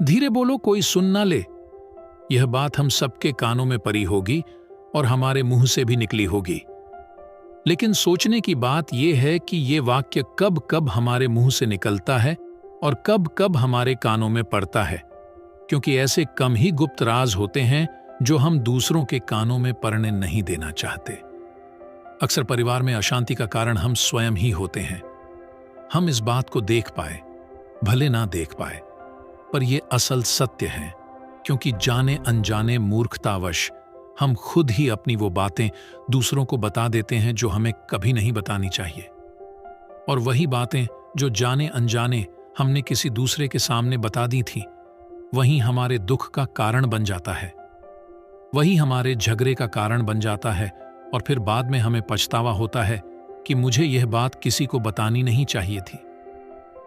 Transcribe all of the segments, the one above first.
धीरे बोलो, कोई सुन ना ले। यह बात हम सबके कानों में पड़ी होगी और हमारे मुंह से भी निकली होगी। लेकिन सोचने की बात यह है कि ये वाक्य कब कब हमारे मुंह से निकलता है और कब कब हमारे कानों में पड़ता है, क्योंकि ऐसे कम ही गुप्त राज होते हैं जो हम दूसरों के कानों में पड़ने नहीं देना चाहते। अक्सर परिवार में अशांति का कारण हम स्वयं ही होते हैं। हम इस बात को देख पाए, भले ना देख पाए, पर यह असल सत्य है, क्योंकि जाने अनजाने मूर्खतावश हम खुद ही अपनी वो बातें दूसरों को बता देते हैं जो हमें कभी नहीं बतानी चाहिए। और वही बातें जो जाने अनजाने हमने किसी दूसरे के सामने बता दी थी, वही हमारे दुख का कारण बन जाता है, वही हमारे झगड़े का कारण बन जाता है। और फिर बाद में हमें पछतावा होता है कि मुझे यह बात किसी को बतानी नहीं चाहिए थी।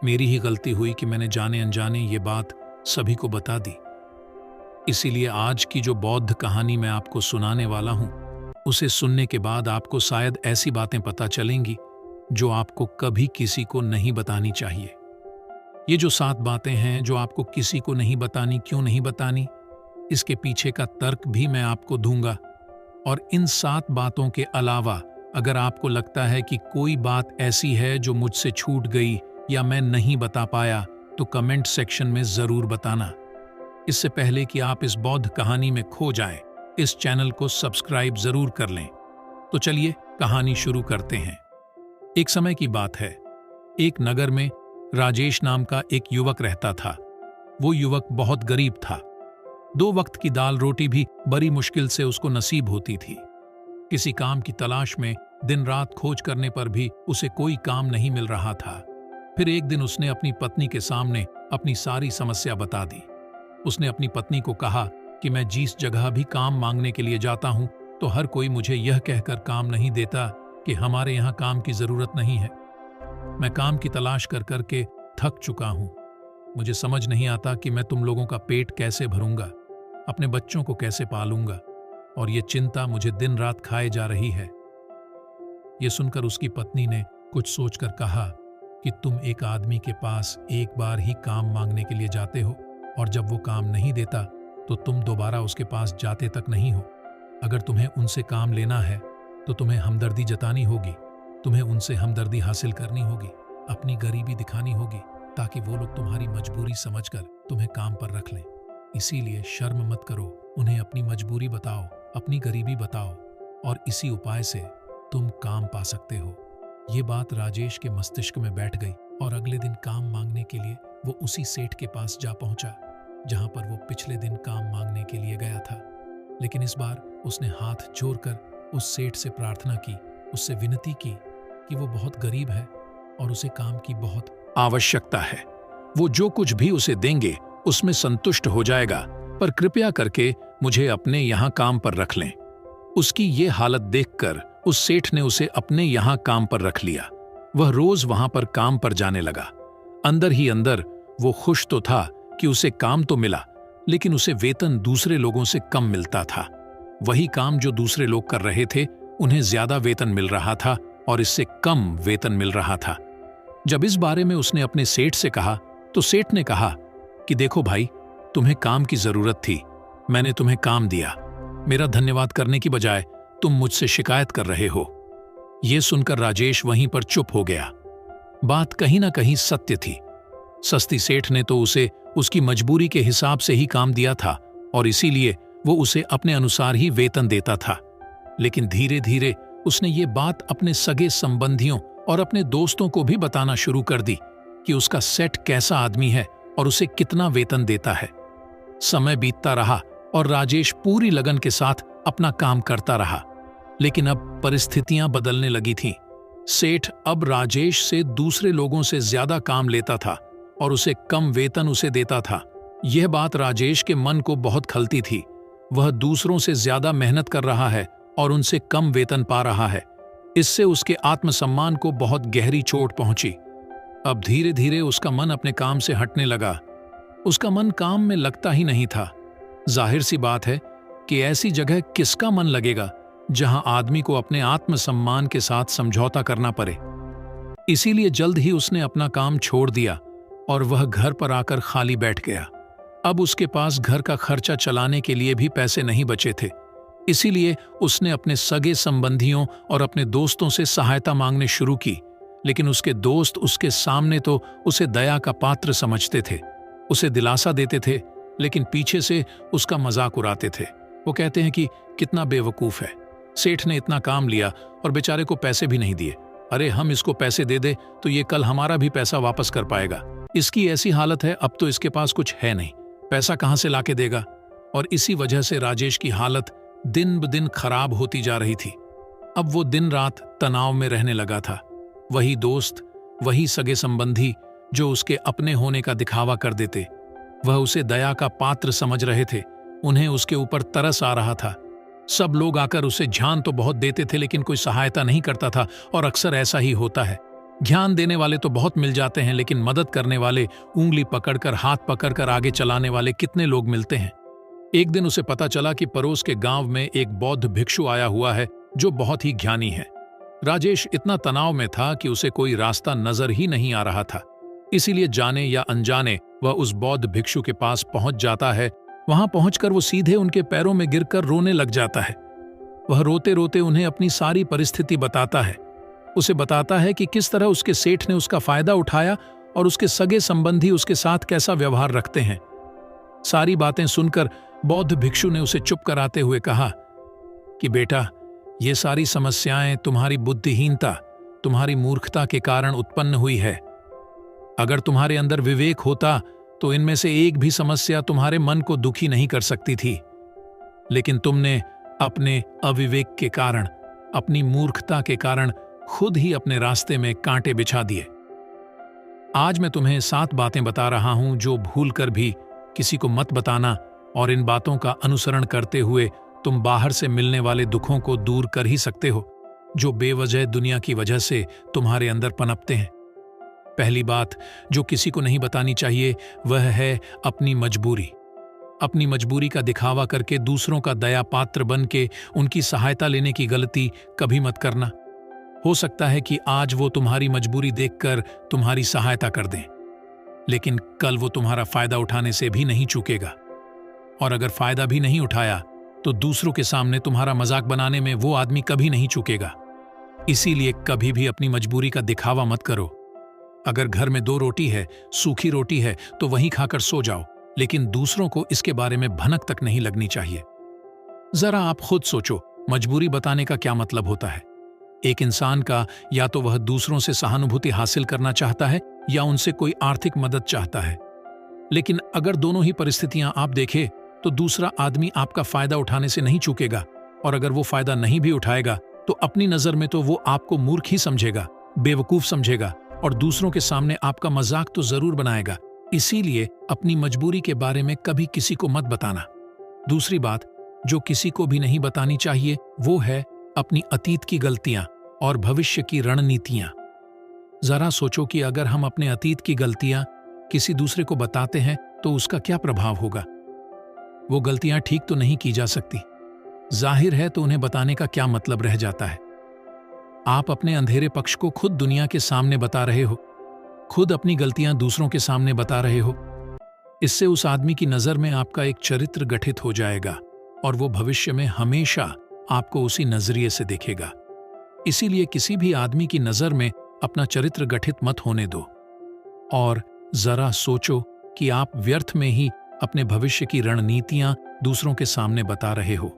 मेरी ही गलती हुई कि मैंने जाने अनजाने ये बात सभी को बता दी। इसीलिए आज की जो बौद्ध कहानी मैं आपको सुनाने वाला हूं, उसे सुनने के बाद आपको शायद ऐसी बातें पता चलेंगी जो आपको कभी किसी को नहीं बतानी चाहिए। ये जो 7 बातें हैं जो आपको किसी को नहीं बतानी, क्यों नहीं बतानी, इसके पीछे का तर्क भी मैं आपको दूंगा। और इन 7 बातों के अलावा अगर आपको लगता है कि कोई बात ऐसी है जो मुझसे छूट गई या मैं नहीं बता पाया, तो कमेंट सेक्शन में जरूर बताना। इससे पहले कि आप इस बौद्ध कहानी में खो जाएं, इस चैनल को सब्सक्राइब जरूर कर लें। तो चलिए कहानी शुरू करते हैं। एक समय की बात है, एक नगर में राजेश नाम का एक युवक रहता था। वो युवक बहुत गरीब था। 2 वक्त की दाल रोटी भी बड़ी मुश्किल से उसको नसीब होती थी। किसी काम की तलाश में दिन रात खोज करने पर भी उसे कोई काम नहीं मिल रहा था। फिर एक दिन उसने अपनी पत्नी के सामने अपनी सारी समस्या बता दी। उसने अपनी पत्नी को कहा कि मैं जिस जगह भी काम मांगने के लिए जाता हूं, तो हर कोई मुझे यह कहकर काम नहीं देता कि हमारे यहाँ काम की जरूरत नहीं है। मैं काम की तलाश कर करके थक चुका हूं। मुझे समझ नहीं आता कि मैं तुम लोगों का पेट कैसे भरूंगा, अपने बच्चों को कैसे पालूंगा, और ये चिंता मुझे दिन रात खाए जा रही है। ये सुनकर उसकी पत्नी ने कुछ सोचकर कहा कि तुम एक आदमी के पास एक बार ही काम मांगने के लिए जाते हो, और जब वो काम नहीं देता तो तुम दोबारा उसके पास जाते तक नहीं हो। अगर तुम्हें उनसे काम लेना है तो तुम्हें हमदर्दी जतानी होगी, तुम्हें उनसे हमदर्दी हासिल करनी होगी, अपनी गरीबी दिखानी होगी, ताकि वो लोग तुम्हारी मजबूरी समझकर तुम्हें काम पर रख लें। इसीलिए शर्म मत करो, उन्हें अपनी मजबूरी बताओ, अपनी गरीबी बताओ, और इसी उपाय से तुम काम पा सकते हो। ये बात राजेश के मस्तिष्क में बैठ गई और अगले दिन काम मांगने के लिए वो उसी सेठ के पास जा पहुंचा जहां पर वो पिछले दिन काम मांगने के लिए गया था। लेकिन इस बार उसने हाथ जोड़कर उस सेठ से प्रार्थना की, उससे विनती की कि वो बहुत गरीब है और उसे काम की बहुत आवश्यकता है। वो जो कुछ भी उसे देंगे उसमें संतुष्ट हो जाएगा, पर कृपया करके मुझे अपने यहाँ काम पर रख लें। उसकी ये हालत देखकर उस सेठ ने उसे अपने यहाँ काम पर रख लिया। वह रोज वहां पर काम पर जाने लगा। अंदर ही अंदर वो खुश तो था कि उसे काम तो मिला, लेकिन उसे वेतन दूसरे लोगों से कम मिलता था। वही काम जो दूसरे लोग कर रहे थे, उन्हें ज्यादा वेतन मिल रहा था और इससे कम वेतन मिल रहा था। जब इस बारे में उसने अपने सेठ से कहा, तो सेठ ने कहा कि देखो भाई, तुम्हें काम की जरूरत थी, मैंने तुम्हें काम दिया। मेरा धन्यवाद करने की बजाय तुम मुझसे शिकायत कर रहे हो। यह सुनकर राजेश वहीं पर चुप हो गया। बात कहीं ना कहीं सत्य थी। सस्ती सेठ ने तो उसे उसकी मजबूरी के हिसाब से ही काम दिया था और इसीलिए वो उसे अपने अनुसार ही वेतन देता था। लेकिन धीरे धीरे उसने ये बात अपने सगे संबंधियों और अपने दोस्तों को भी बताना शुरू कर दी कि उसका सेठ कैसा आदमी है और उसे कितना वेतन देता है। समय बीतता रहा और राजेश पूरी लगन के साथ अपना काम करता रहा, लेकिन अब परिस्थितियां बदलने लगी थीं। सेठ अब राजेश से दूसरे लोगों से ज्यादा काम लेता था और उसे कम वेतन उसे देता था। यह बात राजेश के मन को बहुत खलती थी। वह दूसरों से ज्यादा मेहनत कर रहा है और उनसे कम वेतन पा रहा है। इससे उसके आत्मसम्मान को बहुत गहरी चोट पहुंची। अब धीरे धीरे उसका मन अपने काम से हटने लगा। उसका मन काम में लगता ही नहीं था। जाहिर सी बात है कि ऐसी जगह किसका मन लगेगा जहां आदमी को अपने आत्मसम्मान के साथ समझौता करना पड़े। इसीलिए जल्द ही उसने अपना काम छोड़ दिया और वह घर पर आकर खाली बैठ गया। अब उसके पास घर का खर्चा चलाने के लिए भी पैसे नहीं बचे थे। इसीलिए उसने अपने सगे संबंधियों और अपने दोस्तों से सहायता मांगने शुरू की। लेकिन उसके दोस्त उसके सामने तो उसे दया का पात्र समझते थे, उसे दिलासा देते थे, लेकिन पीछे से उसका मजाक उड़ाते थे। वो कहते हैं कि कितना बेवकूफ है, सेठ ने इतना काम लिया और बेचारे को पैसे भी नहीं दिए। अरे हम इसको पैसे दे दे तो ये कल हमारा भी पैसा वापस कर पाएगा। इसकी ऐसी हालत है, अब तो इसके पास कुछ है नहीं, पैसा कहां से लाके देगा। और इसी वजह से राजेश की हालत दिन ब दिन खराब होती जा रही थी। अब वो दिन रात तनाव में रहने लगा था। वही दोस्त, वही सगे संबंधी जो उसके अपने होने का दिखावा कर देते, वह उसे दया का पात्र समझ रहे थे। उन्हें उसके ऊपर तरस आ रहा था। सब लोग आकर उसे ज्ञान तो बहुत देते थे, लेकिन कोई सहायता नहीं करता था। और अक्सर ऐसा ही होता है, ज्ञान देने वाले तो बहुत मिल जाते हैं, लेकिन मदद करने वाले, उंगली पकड़कर, हाथ पकड़कर आगे चलाने वाले कितने लोग मिलते हैं। एक दिन उसे पता चला कि पड़ोस के गांव में एक बौद्ध भिक्षु आया हुआ है जो बहुत ही ज्ञानी है। राजेश इतना तनाव में था कि उसे कोई रास्ता नजर ही नहीं आ रहा था। इसीलिए जाने या अनजाने वह उस बौद्ध भिक्षु के पास पहुंच जाता है। वहां पहुंचकर वो सीधे उनके पैरों में गिरकर रोने लग जाता है। वह रोते रोते उन्हें अपनी सारी परिस्थिति बताता है। उसे बताता है कि किस तरह उसके सेठ ने उसका फायदा उठाया और उसके सगे संबंधी उसके साथ कैसा व्यवहार रखते हैं। सारी बातें सुनकर बौद्ध भिक्षु ने उसे चुप कराते हुए कहा कि बेटा, ये सारी समस्याएं तुम्हारी बुद्धिहीनता, तुम्हारी मूर्खता के कारण उत्पन्न हुई है। अगर तुम्हारे अंदर विवेक होता तो इनमें से एक भी समस्या तुम्हारे मन को दुखी नहीं कर सकती थी। लेकिन तुमने अपने अविवेक के कारण, अपनी मूर्खता के कारण खुद ही अपने रास्ते में कांटे बिछा दिए। आज मैं तुम्हें 7 बातें बता रहा हूं जो भूलकर भी किसी को मत बताना, और इन बातों का अनुसरण करते हुए तुम बाहर से मिलने वाले दुखों को दूर कर ही सकते हो जो बेवजह दुनिया की वजह से तुम्हारे अंदर पनपते हैं। पहली बात जो किसी को नहीं बतानी चाहिए वह है अपनी मजबूरी। अपनी मजबूरी का दिखावा करके दूसरों का दया पात्र बन के उनकी सहायता लेने की गलती कभी मत करना। हो सकता है कि आज वो तुम्हारी मजबूरी देखकर तुम्हारी सहायता कर दें, लेकिन कल वो तुम्हारा फायदा उठाने से भी नहीं चूकेगा। और अगर फायदा भी नहीं उठाया तो दूसरों के सामने तुम्हारा मजाक बनाने में वो आदमी कभी नहीं चूकेगा। इसीलिए कभी भी अपनी मजबूरी का दिखावा मत करो। अगर घर में 2 रोटी है, सूखी रोटी है, तो वहीं खाकर सो जाओ, लेकिन दूसरों को इसके बारे में भनक तक नहीं लगनी चाहिए। जरा आप खुद सोचो, मजबूरी बताने का क्या मतलब होता है। एक इंसान का या तो वह दूसरों से सहानुभूति हासिल करना चाहता है या उनसे कोई आर्थिक मदद चाहता है। लेकिन अगर दोनों ही परिस्थितियां आप देखें तो दूसरा आदमी आपका फायदा उठाने से नहीं चूकेगा, और अगर वो फायदा नहीं भी उठाएगा तो अपनी नजर में तो वो आपको मूर्ख ही समझेगा, बेवकूफ समझेगा, और दूसरों के सामने आपका मजाक तो जरूर बनाएगा। इसीलिए अपनी मजबूरी के बारे में कभी किसी को मत बताना। दूसरी बात जो किसी को भी नहीं बतानी चाहिए वो है अपनी अतीत की गलतियां और भविष्य की रणनीतियां। जरा सोचो कि अगर हम अपने अतीत की गलतियां किसी दूसरे को बताते हैं तो उसका क्या प्रभाव होगा। वो गलतियां ठीक तो नहीं की जा सकती, जाहिर है, तो उन्हें बताने का क्या मतलब रह जाता है। आप अपने अंधेरे पक्ष को खुद दुनिया के सामने बता रहे हो, खुद अपनी गलतियां दूसरों के सामने बता रहे हो। इससे उस आदमी की नजर में आपका एक चरित्र गठित हो जाएगा और वो भविष्य में हमेशा आपको उसी नजरिए से देखेगा। इसीलिए किसी भी आदमी की नजर में अपना चरित्र गठित मत होने दो, और जरा सोचो कि आप व्यर्थ में ही अपने भविष्य की रणनीतियां दूसरों के सामने बता रहे हो।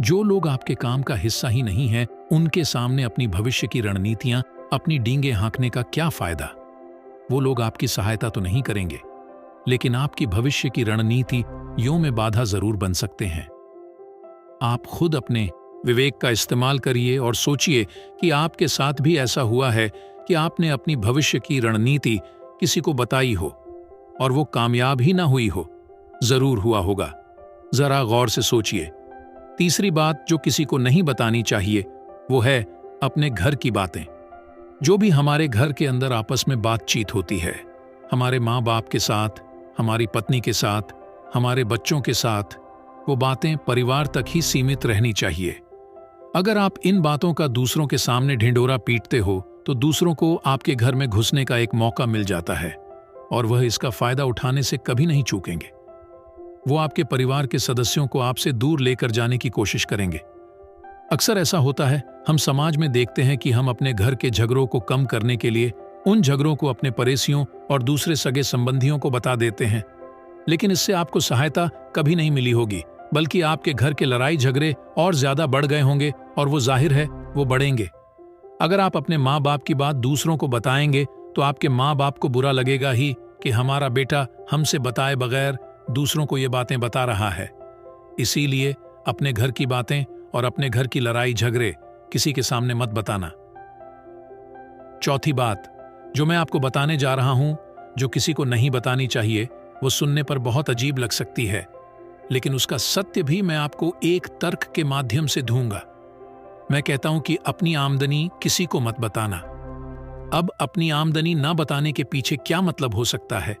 जो लोग आपके काम का हिस्सा ही नहीं है, उनके सामने अपनी भविष्य की रणनीतियां, अपनी डींगे हाँकने का क्या फायदा। वो लोग आपकी सहायता तो नहीं करेंगे, लेकिन आपकी भविष्य की रणनीति यों में बाधा जरूर बन सकते हैं। आप खुद अपने विवेक का इस्तेमाल करिए और सोचिए कि आपके साथ भी ऐसा हुआ है कि आपने अपनी भविष्य की रणनीति किसी को बताई हो और वो कामयाब ही ना हुई हो। जरूर हुआ होगा, जरा गौर से सोचिए। तीसरी बात जो किसी को नहीं बतानी चाहिए वो है अपने घर की बातें। जो भी हमारे घर के अंदर आपस में बातचीत होती है, हमारे माँ बाप के साथ, हमारी पत्नी के साथ, हमारे बच्चों के साथ, वो बातें परिवार तक ही सीमित रहनी चाहिए। अगर आप इन बातों का दूसरों के सामने ढिंढोरा पीटते हो तो दूसरों को आपके घर में घुसने का एक मौका मिल जाता है और वह इसका फायदा उठाने से कभी नहीं चूकेंगे। वो आपके परिवार के सदस्यों को आपसे दूर लेकर जाने की कोशिश करेंगे। अक्सर ऐसा होता है, हम समाज में देखते हैं कि हम अपने घर के झगड़ों को कम करने के लिए उन झगड़ों को अपने पड़ोसियों और दूसरे सगे संबंधियों को बता देते हैं, लेकिन इससे आपको सहायता कभी नहीं मिली होगी, बल्कि आपके घर के लड़ाई झगड़े और ज्यादा बढ़ गए होंगे और वो जाहिर है वो बढ़ेंगे। अगर आप अपने माँ बाप की बात दूसरों को बताएंगे तो आपके माँ बाप को बुरा लगेगा ही कि हमारा बेटा हमसे बताए बगैर दूसरों को ये बातें बता रहा है। इसीलिए अपने घर की बातें और अपने घर की लड़ाई झगड़े किसी के सामने मत बताना। चौथी बात जो मैं आपको बताने जा रहा हूं, जो किसी को नहीं बतानी चाहिए, वो सुनने पर बहुत अजीब लग सकती है, लेकिन उसका सत्य भी मैं आपको एक तर्क के माध्यम से दूंगा। मैं कहता हूं कि अपनी आमदनी किसी को मत बताना। अब अपनी आमदनी ना बताने के पीछे क्या मतलब हो सकता है?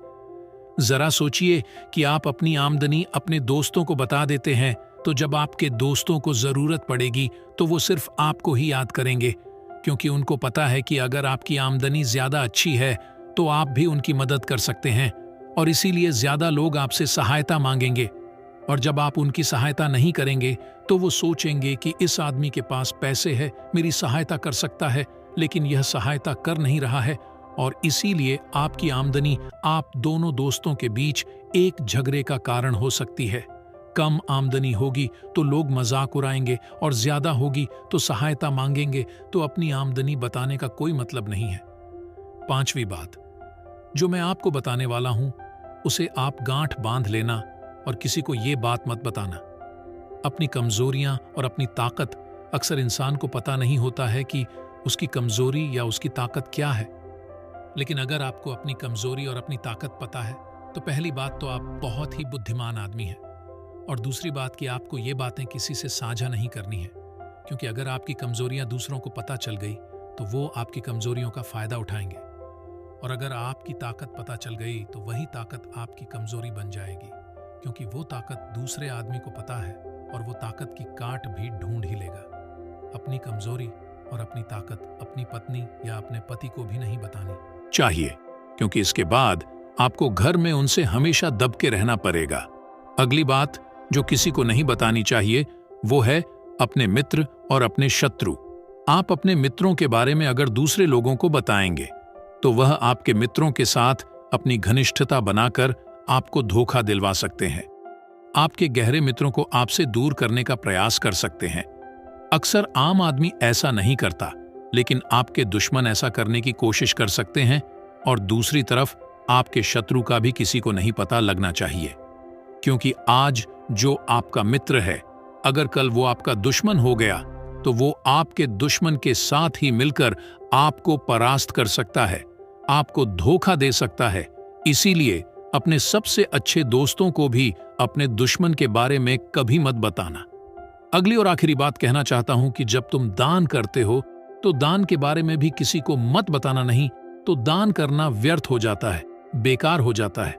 जरा सोचिए कि आप अपनी आमदनी अपने दोस्तों को बता देते हैं, तो जब आपके दोस्तों को जरूरत पड़ेगी तो वो सिर्फ आपको ही याद करेंगे, क्योंकि उनको पता है कि अगर आपकी आमदनी ज्यादा अच्छी है तो आप भी उनकी मदद कर सकते हैं, और इसीलिए ज्यादा लोग आपसे सहायता मांगेंगे। और जब आप उनकी सहायता नहीं करेंगे तो वो सोचेंगे कि इस आदमी के पास पैसे है, मेरी सहायता कर सकता है, लेकिन यह सहायता कर नहीं रहा है, और इसीलिए आपकी आमदनी आप दोनों दोस्तों के बीच एक झगड़े का कारण हो सकती है। कम आमदनी होगी तो लोग मजाक उड़ाएंगे, और ज्यादा होगी तो सहायता मांगेंगे, तो अपनी आमदनी बताने का कोई मतलब नहीं है। पांचवी बात जो मैं आपको बताने वाला हूं, उसे आप गांठ बांध लेना और किसी को ये बात मत बताना। अपनी कमजोरियां और अपनी ताकत, अक्सर इंसान को पता नहीं होता है कि उसकी कमजोरी या उसकी ताकत क्या है। लेकिन अगर आपको अपनी कमजोरी और अपनी ताकत पता है तो पहली बात तो आप बहुत ही बुद्धिमान आदमी हैं, और दूसरी बात कि आपको ये बातें किसी से साझा नहीं करनी है, क्योंकि अगर आपकी कमजोरियां दूसरों को पता चल गई तो वो आपकी कमजोरियों का फायदा उठाएंगे, और अगर आपकी ताकत पता चल गई तो वही ताकत आपकी कमजोरी बन जाएगी, क्योंकि वो ताकत दूसरे आदमी को पता है और वो ताकत की काट भी ढूंढ ही लेगा। अपनी कमजोरी और अपनी ताकत अपनी पत्नी या अपने पति को भी नहीं बतानी चाहिए, क्योंकि इसके बाद आपको घर में उनसे हमेशा दब के रहना पड़ेगा। अगली बात जो किसी को नहीं बतानी चाहिए वो है अपने मित्र और अपने शत्रु। आप अपने मित्रों के बारे में अगर दूसरे लोगों को बताएंगे तो वह आपके मित्रों के साथ अपनी घनिष्ठता बनाकर आपको धोखा दिलवा सकते हैं। आपके गहरे मित्रों को आपसे दूर करने का प्रयास कर सकते हैं। अक्सर आम आदमी ऐसा नहीं करता, लेकिन आपके दुश्मन ऐसा करने की कोशिश कर सकते हैं, और दूसरी तरफ आपके शत्रु का भी किसी को नहीं पता लगना चाहिए, क्योंकि आज जो आपका मित्र है, अगर कल वो आपका दुश्मन हो गया तो वो आपके दुश्मन के साथ ही मिलकर आपको परास्त कर सकता है, आपको धोखा दे सकता है। इसीलिए अपने सबसे अच्छे दोस्तों को भी अपने दुश्मन के बारे में कभी मत बताना। अगली और आखिरी बात कहना चाहता हूं कि जब तुम दान करते हो तो दान के बारे में भी किसी को मत बताना, नहीं तो दान करना व्यर्थ हो जाता है, बेकार हो जाता है।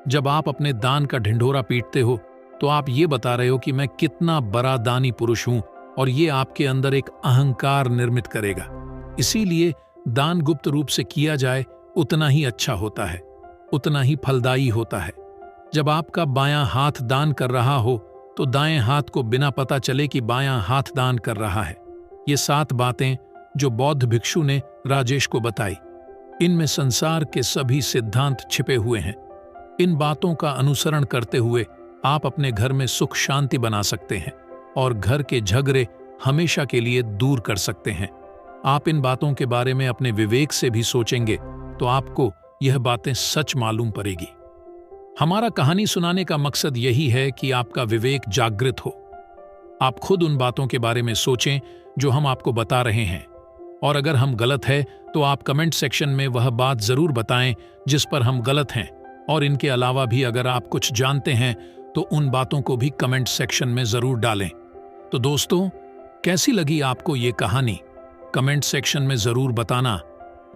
जब आप अपने दान का ढिंढोरा पीटते हो तो आप ये बता रहे हो कि मैं कितना बड़ा दानी पुरुष हूं, और ये आपके अंदर एक अहंकार निर्मित करेगा। इसीलिए दान गुप्त रूप से किया जाए उतना ही अच्छा होता है, उतना ही फलदायी होता है। जब आपका बायां हाथ दान कर रहा हो तो दाएं हाथ को बिना पता चले कि बायां हाथ दान कर रहा है। ये 7 बातें जो बौद्ध भिक्षु ने राजेश को बताई, इनमें संसार के सभी सिद्धांत छिपे हुए हैं। इन बातों का अनुसरण करते हुए आप अपने घर में सुख शांति बना सकते हैं और घर के झगड़े हमेशा के लिए दूर कर सकते हैं। आप इन बातों के बारे में अपने विवेक से भी सोचेंगे तो आपको यह बातें सच मालूम पड़ेगी। हमारा कहानी सुनाने का मकसद यही है कि आपका विवेक जागृत हो। आप खुद उन बातों के बारे में सोचें जो हम आपको बता रहे हैं, और अगर हम गलत है तो आप कमेंट सेक्शन में वह बात जरूर बताएं जिस पर हम गलत हैं, और इनके अलावा भी अगर आप कुछ जानते हैं तो उन बातों को भी कमेंट सेक्शन में जरूर डालें। तो दोस्तों, कैसी लगी आपको ये कहानी? कमेंट सेक्शन में जरूर बताना।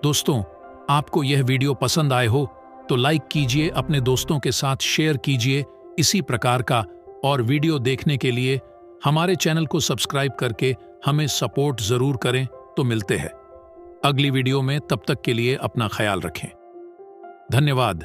दोस्तों, आपको यह वीडियो पसंद आए हो तो लाइक कीजिए, अपने दोस्तों के साथ शेयर कीजिए इसी प्रकार का, और वीडियो देखने के लिए हमारे चैनल को सब्सक्राइब करके हमें सपोर्ट जरूर करें। तो मिलते हैं अगली वीडियो में, तब तक के लिए अपना ख्याल रखें। धन्यवाद।